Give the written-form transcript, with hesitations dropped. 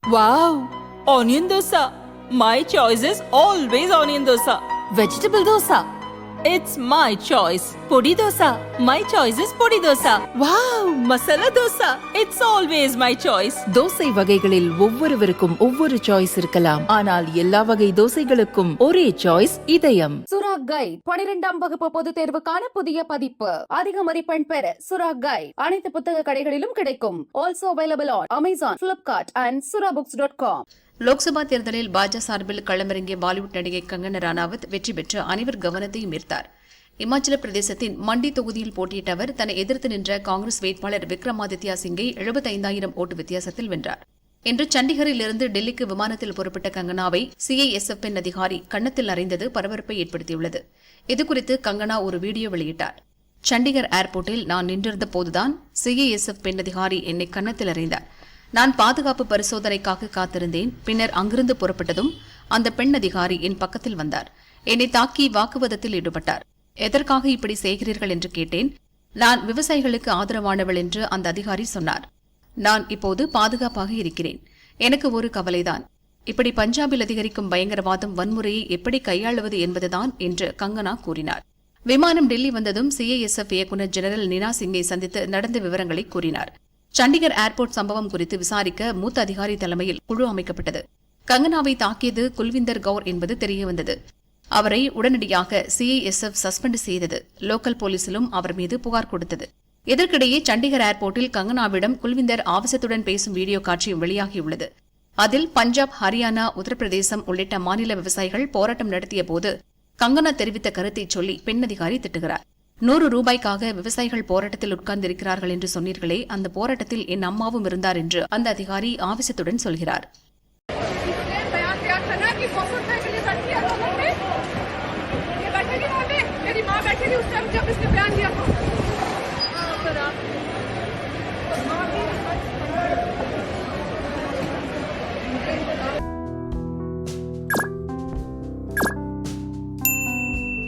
Wow! Onion dosa. My choice is always onion dosa. Vegetable dosa. It's my choice. Podi dosa. My choice is podi dosa. Wow! Masala dosa. It's always my choice. Dosa வகைகளில் ஒவ்வொருவருக்கும் ஒவ்வொரு choice இருக்கலாம், ஆனால் எல்லா வகை தோசைகளுக்கும் ஒரே choice இதயம். சுரா கைட் 12ஆம் வகுப்பு பொதுத் தேர்வுக்கான புதிய பதிப்பு. அதிக மதிப்பெண் பெற சுரா கைட் அனைத்து புத்தக கடைகளிலும் கிடைக்கும். Also available on Amazon, Flipkart and surabooks.com. Lok Sabha தேர்தலில் பாஜக சார்பில் களமிறங்கிய பாலிவுட் நடிகை கங்கனா ரனாவத் வெற்றி பெற்று அனைவர் கவனத்தையும் ஈர்த்தார். இமாச்சல பிரதேசத்தின் மண்டி தொகுதியில் போட்டியிட்ட அவர் தன்னை எதிர்த்து நின்ற காங்கிரஸ் வேட்பாளர் விக்ரமாதித்யா சிங்கை 75,000 ஓட்டு வித்தியாசத்தில் வென்றார். இன்று சண்டிகரில் இருந்து டெல்லிக்கு விமானத்தில் புறப்பட்ட கங்கனாவை CISF பெண் அதிகாரி கன்னத்தில் அறைந்தது பரபரப்பை ஏற்படுத்தியுள்ளது. இதுகுறித்து கங்கனா ஒரு வீடியோ வெளியிட்டார். சண்டிகர் ஏர்போர்ட்டில் நான் நின்றிருந்த போதுதான் CISF பெண் அதிகாரி என்னை கன்னத்தில் அறைந்தார். நான் பாதுகாப்பு பரிசோதனைக்காக காத்திருந்தேன். பின்னர் அங்கிருந்து புறப்பட்டதும் அந்த பெண் அதிகாரி என் பக்கத்தில் வந்தார். என்னை தாக்கி வாக்குவாதத்தில் ஈடுபட்டார். எதற்காக இப்படி செய்கிறீர்கள் என்று கேட்டேன். நான் விவசாயிகளுக்கு ஆதரவானவள் என்று அந்த அதிகாரி சொன்னார். நான் இப்போது பாதுகாப்பாக இருக்கிறேன். எனக்கு ஒரு கவலைதான், இப்படி பஞ்சாபில் அதிகரிக்கும் பயங்கரவாதம் வன்முறையை எப்படி கையாளுவது என்பதுதான் என்று கங்கனா கூறினார். விமானம் டெல்லி வந்ததும் CISF இயக்குநர் ஜெனரல் நினா சிங்கை சந்தித்து நடந்த விவரங்களை கூறினார். சண்டிகர் ஏர்போர்ட் சம்பவம் குறித்து விசாரிக்க மூத்த அதிகாரி தலைமையில் குழு அமைக்கப்பட்டது. கங்கனாவை தாக்கியது குல்விந்தர் கவுர் என்பது தெரியவந்தது. அவரை உடனடியாக CISF சஸ்பெண்ட் செய்தது. லோக்கல் போலீசிலும் அவர் மீது புகார் கொடுத்தது. இதற்கிடையே சண்டிகர் ஏர்போர்ட்டில் கங்கனாவிடம் குல்விந்தர் ஆவேசத்துடன் பேசும் வீடியோ காட்சி வெளியாகியுள்ளது. அதில் பஞ்சாப், ஹரியானா, உத்தரப்பிரதேசம் உள்ளிட்ட மாநில விவசாயிகள் போராட்டம் நடத்திய போது கங்கனா தெரிவித்த கருத்தை சொல்லி பெண் அதிகாரி திட்டுகிறார். 100 ரூபாய்க்காக விவசாயிகள் போராட்டத்தில் உட்கார்ந்திருக்கிறார்கள் என்று சொன்னீர்களே, அந்த போராட்டத்தில் என் அம்மாவும் இருந்தார் என்று அந்த அதிகாரி ஆவேசத்துடன் சொல்கிறார்.